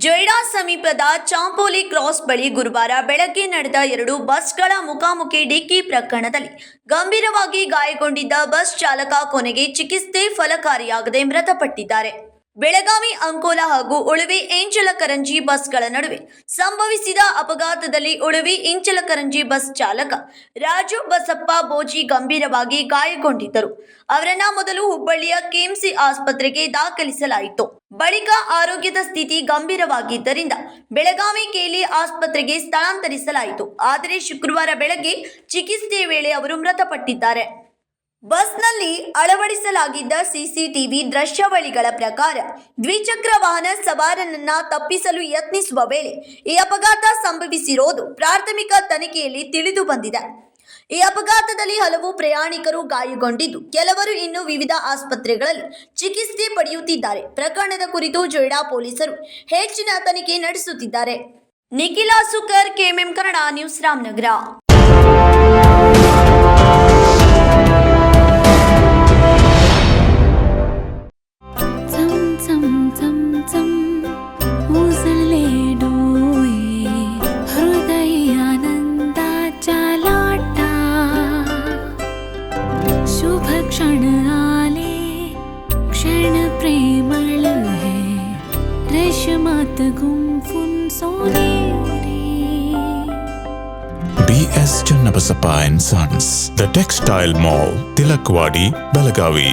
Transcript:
ಜೊಯ್ಡಾ ಸಮೀಪದ ಚಾಂಪೋಲಿ ಕ್ರಾಸ್ ಬಳಿ ಗುರುವಾರ ಬೆಳಗ್ಗೆ ನಡೆದ 2 ಬಸ್ಗಳ ಮುಖಾಮುಖಿ ಡಿಕ್ಕಿ ಪ್ರಕರಣದಲ್ಲಿ ಗಂಭೀರವಾಗಿ ಗಾಯಗೊಂಡಿದ್ದ ಬಸ್ ಚಾಲಕ ಕೊನೆಗೆ ಚಿಕಿತ್ಸೆ ಫಲಕಾರಿಯಾಗದೆ ಮೃತಪಟ್ಟಿದ್ದಾರೆ. ಬೆಳಗಾವಿ ಅಂಕೋಲ ಹಾಗೂ ಉಳುವಿ ಇಂಚಲಕರಂಜಿ ಬಸ್ಗಳ ನಡುವೆ ಸಂಭವಿಸಿದ ಅಪಘಾತದಲ್ಲಿ ಉಳುವಿ ಇಂಚಲಕರಂಜಿ ಬಸ್ ಚಾಲಕ ರಾಜು ಬಸಪ್ಪ ಬೋಜಿ ಗಂಭೀರವಾಗಿ ಗಾಯಗೊಂಡಿದ್ದರು. ಅವರನ್ನ ಮೊದಲು ಹುಬ್ಬಳ್ಳಿಯ ಕೆಎಂಸಿ ಆಸ್ಪತ್ರೆಗೆ ದಾಖಲಿಸಲಾಯಿತು. ಬಳಿಕ ಆರೋಗ್ಯದ ಸ್ಥಿತಿ ಗಂಭೀರವಾಗಿದ್ದರಿಂದ ಬೆಳಗಾವಿ ಕೆಎಲ್ಇ ಆಸ್ಪತ್ರೆಗೆ ಸ್ಥಳಾಂತರಿಸಲಾಯಿತು. ಆದರೆ ಶುಕ್ರವಾರ ಬೆಳಗ್ಗೆ ಚಿಕಿತ್ಸೆ ವೇಳೆ ಅವರು ಮೃತಪಟ್ಟಿದ್ದಾರೆ. ಬಸ್ನಲ್ಲಿ ಅಳವಡಿಸಲಾಗಿದ್ದ ಸಿಸಿಟಿವಿ ದೃಶ್ಯಾವಳಿಗಳ ಪ್ರಕಾರ ದ್ವಿಚಕ್ರ ವಾಹನ ಸವಾರನನ್ನ ತಪ್ಪಿಸಲು ಯತ್ನಿಸುವ ವೇಳೆ ಈ ಅಪಘಾತ ಸಂಭವಿಸಿರುವುದು ಪ್ರಾಥಮಿಕ ತನಿಖೆಯಲ್ಲಿ ತಿಳಿದು ಬಂದಿದೆ. ಈ ಅಪಘಾತದಲ್ಲಿ ಹಲವು ಪ್ರಯಾಣಿಕರು ಗಾಯಗೊಂಡಿದ್ದು, ಕೆಲವರು ಇನ್ನೂ ವಿವಿಧ ಆಸ್ಪತ್ರೆಗಳಲ್ಲಿ ಚಿಕಿತ್ಸೆ ಪಡೆಯುತ್ತಿದ್ದಾರೆ. ಪ್ರಕರಣದ ಕುರಿತು ಜೊಯ್ಡಾ ಪೊಲೀಸರು ಹೆಚ್ಚಿನ ತನಿಖೆ ನಡೆಸುತ್ತಿದ್ದಾರೆ. Nikhila ಸುಕರ್, KMM Kannada news, Ramanagara. शुभ क्षण आले क्षण प्रेमळ है रेशमात गुंफून सोनेरी. BS Channabasappa and Sons, The Textile Mall, Tilakvadi, Belagavi.